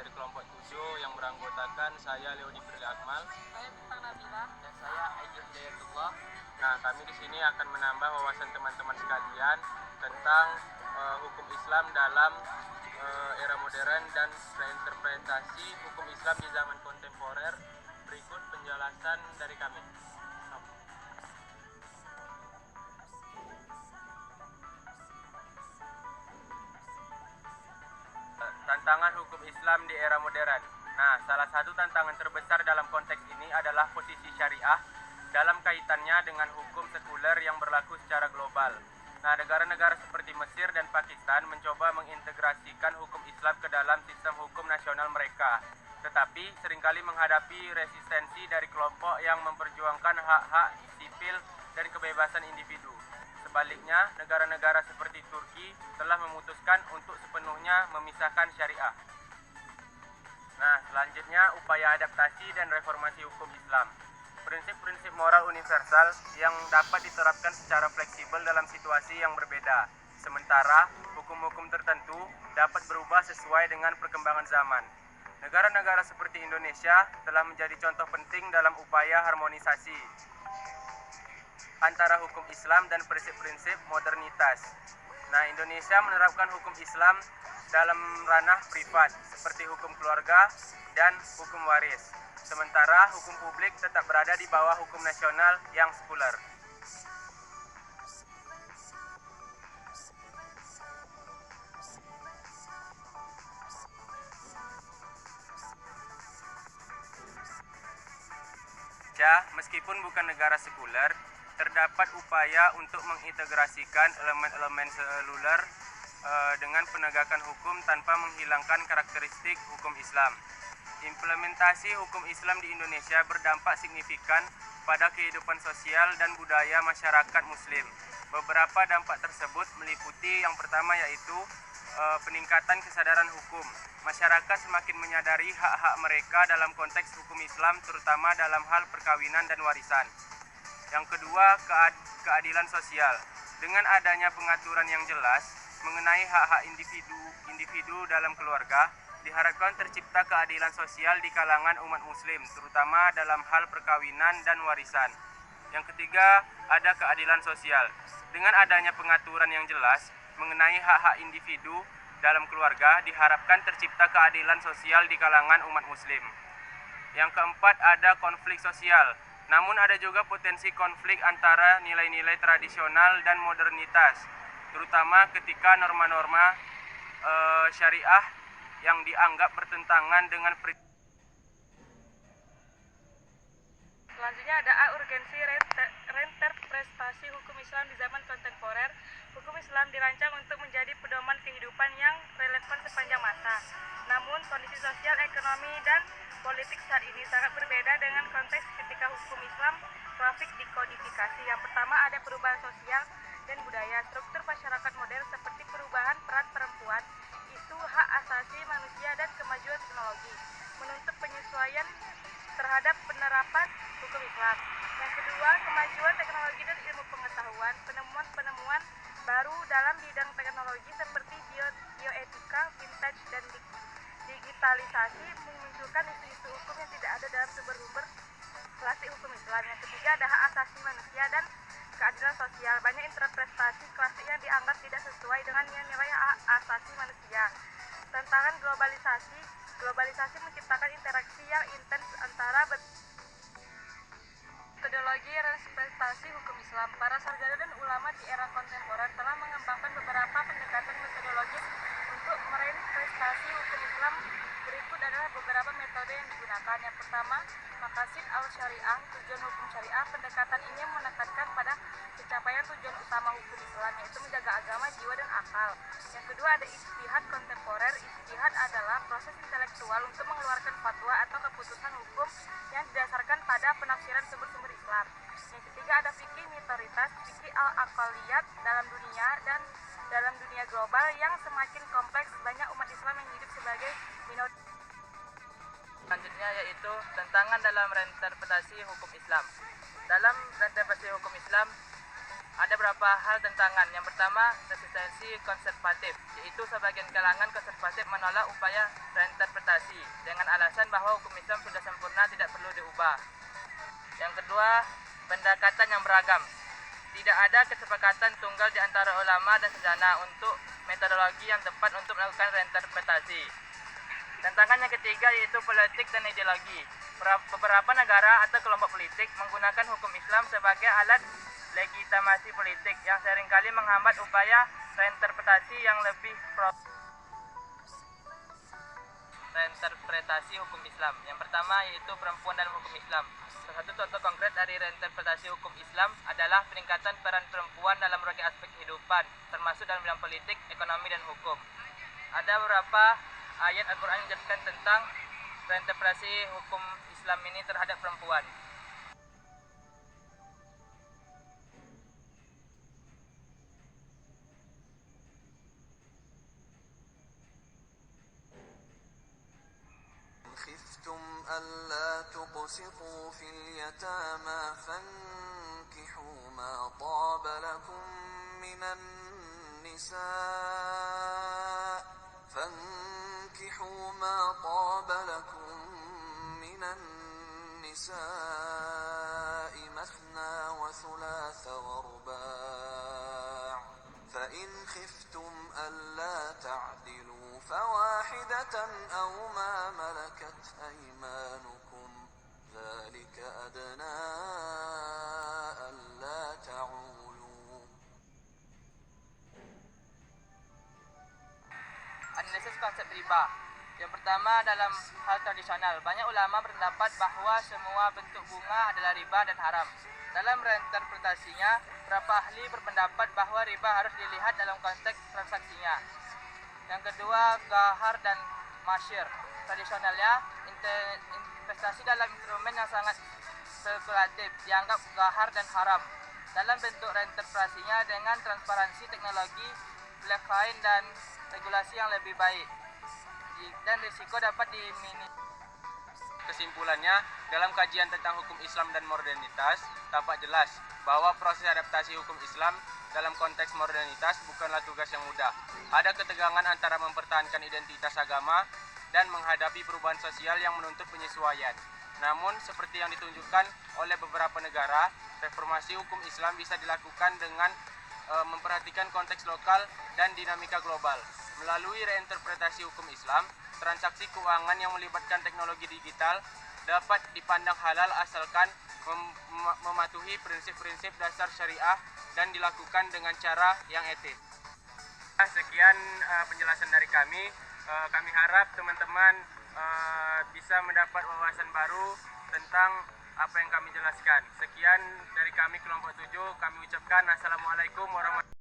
dari kelompok 7 yang beranggotakan saya Leodi Firly Akmal. Saya Bintang Nabila. Dan saya Aijil Hidayatullah. Nah, kami di sini akan menambah wawasan teman-teman sekalian tentang hukum Islam dalam era modern dan reinterpretasi hukum Islam di zaman kontemporer. Berikut penjelasan dari kami. Tantangan hukum Islam di era modern. Nah, salah satu tantangan terbesar dalam konteks ini adalah posisi syariah dalam kaitannya dengan hukum sekuler yang berlaku secara global. Nah, negara-negara seperti Mesir dan Pakistan mencoba mengintegrasikan hukum Islam ke dalam sistem hukum nasional mereka, tetapi seringkali menghadapi resistensi dari kelompok yang memperjuangkan hak-hak sipil dan kebebasan individu. Sebaliknya, negara-negara seperti Turki telah memutuskan untuk sepenuhnya memisahkan syariah. Nah, selanjutnya upaya adaptasi dan reformasi hukum Islam. Prinsip-prinsip moral universal yang dapat diterapkan secara fleksibel dalam situasi yang berbeda. Sementara, hukum-hukum tertentu dapat berubah sesuai dengan perkembangan zaman. Negara-negara seperti Indonesia telah menjadi contoh penting dalam upaya harmonisasi antara hukum Islam dan prinsip-prinsip modernitas. Nah, Indonesia menerapkan hukum Islam dalam ranah privat seperti hukum keluarga dan hukum waris. Sementara hukum publik tetap berada di bawah hukum nasional yang sekuler. Meskipun bukan negara sekuler, terdapat upaya untuk mengintegrasikan elemen-elemen sekuler dengan penegakan hukum tanpa menghilangkan karakteristik hukum Islam. Implementasi hukum Islam di Indonesia berdampak signifikan pada kehidupan sosial dan budaya masyarakat Muslim. Beberapa dampak tersebut meliputi yang pertama yaitu peningkatan kesadaran hukum. Masyarakat semakin menyadari hak-hak mereka dalam konteks hukum Islam, terutama dalam hal perkawinan dan warisan. Yang kedua, keadilan sosial. Dengan adanya pengaturan yang jelas mengenai hak-hak individu dalam keluarga, diharapkan tercipta keadilan sosial di kalangan umat Muslim, terutama dalam hal perkawinan dan warisan. Yang ketiga, ada keadilan sosial. Dengan adanya pengaturan yang jelas mengenai hak-hak individu dalam keluarga, diharapkan tercipta keadilan sosial di kalangan umat Muslim. Yang keempat, ada konflik sosial. Namun ada juga potensi konflik antara nilai-nilai tradisional dan modernitas, terutama ketika norma-norma syariah yang dianggap bertentangan dengan Selanjutnya ada A. Urgensi reinterpretasi hukum Islam di zaman kontemporer. Hukum Islam dirancang untuk menjadi pedoman kehidupan yang relevan sepanjang masa. Namun, kondisi sosial, ekonomi, dan politik saat ini sangat berbeda dengan konteks ketika hukum Islam grafik dikodifikasi. Yang pertama, ada perubahan sosial dan budaya. Struktur masyarakat modern seperti perubahan peran perempuan, isu hak asasi manusia, dan kemajuan teknologi menuntut penyesuaian terhadap penerapan hukum Islam. Yang kedua, kemajuan teknologi dan ilmu pengetahuan. Penemuan-penemuan baru dalam bidang teknologi seperti bioetika, vintage, dan digitalisasi memunculkan isu-isu hukum yang tidak ada dalam sumber-sumber klasik hukum Islam. Yang ketiga, ada hak asasi manusia dan keadilan sosial. Banyak interpretasi klasik yang dianggap tidak sesuai dengan nilai hak asasi manusia. Tantangan globalisasi. Globalisasi menciptakan interaksi yang intens antara metodologi reinterpretasi hukum Islam. Para sarjana dan ulama di era kontemporer telah mengembangkan beberapa pendekatan metodologis untuk mereinterpretasi hukum Islam. Berikut adalah beberapa metode yang digunakan. Yang pertama, maqasid al-syariah, tujuan hukum syariah. Pendekatan ini menekankan pada pencapaian tujuan utama hukum Islam, yaitu menjaga agama, jiwa, dan akal. Yang kedua, ada ijtihad kontemporer. Ijtihad adalah proses intelektual untuk mengeluarkan fatwa atau keputusan hukum yang didasarkan pada penafsiran sumber-sumber Islam. Yang ketiga, ada fikih minoritas, fikih al-aqaliyat dalam dunia dan dalam dunia global yang semakin kompleks. Banyak umat Islam yang hidup sebagai minoritas. Selanjutnya yaitu tantangan dalam reinterpretasi hukum Islam. Dalam reinterpretasi hukum Islam, ada beberapa hal tentangan. Yang pertama, resistensi konservatif, yaitu sebagian kalangan konservatif menolak upaya reinterpretasi dengan alasan bahwa hukum Islam sudah sempurna, tidak perlu diubah. Yang kedua, pendekatan yang beragam. Tidak ada kesepakatan tunggal di antara ulama dan sarjana untuk metodologi yang tepat untuk melakukan reinterpretasi. Tantangan yang ketiga yaitu politik dan ideologi. Beberapa negara atau kelompok politik menggunakan hukum Islam sebagai alat legitimasi politik yang seringkali menghambat upaya reinterpretasi yang lebih reinterpretasi hukum Islam. Yang pertama yaitu perempuan dalam hukum Islam. Salah satu contoh konkret dari reinterpretasi hukum Islam adalah peningkatan peran perempuan dalam berbagai aspek kehidupan, termasuk dalam bidang politik, ekonomi, dan hukum. Ada beberapa ayat Al-Quran yang menjelaskan tentang reinterpretasi hukum Islam ini terhadap perempuan. خفتم ألا تقسطوا في اليتامى فانكحوا ما طاب لكم من النساء مثنى وثلاث ورباع فإن خفتم ألا تعدلوا فواحدة أو ما ملكت أيمانكم ذلك أدنى ألا تعولوا. Analisis konsep riba. Yang pertama, dalam hal tradisional, banyak ulama berpendapat bahwa semua bentuk bunga adalah riba dan haram. Dalam reinterpretasinya, beberapa ahli berpendapat bahwa riba harus dilihat dalam konteks transaksinya. Yang kedua, gahar dan masyir. Tradisionalnya, investasi dalam instrumen yang sangat spekulatif dianggap gahar dan haram. Dalam bentuk reinterpretasinya dengan transparansi teknologi, blockchain dan regulasi yang lebih baik, dan risiko dapat diminimalisir. Kesimpulannya, dalam kajian tentang hukum Islam dan modernitas, tampak jelas bahwa proses adaptasi hukum Islam dalam konteks modernitas bukanlah tugas yang mudah. Ada ketegangan antara mempertahankan identitas agama dan menghadapi perubahan sosial yang menuntut penyesuaian. Namun, seperti yang ditunjukkan oleh beberapa negara, reformasi hukum Islam bisa dilakukan dengan memperhatikan konteks lokal dan dinamika global. Melalui reinterpretasi hukum Islam, transaksi keuangan yang melibatkan teknologi digital dapat dipandang halal asalkan mematuhi prinsip-prinsip dasar syariah dan dilakukan dengan cara yang etis. Sekian penjelasan dari kami. Kami harap teman-teman bisa mendapat wawasan baru tentang apa yang kami jelaskan. Sekian dari kami kelompok 7, kami ucapkan Assalamualaikum warahmatullahi wabarakatuh.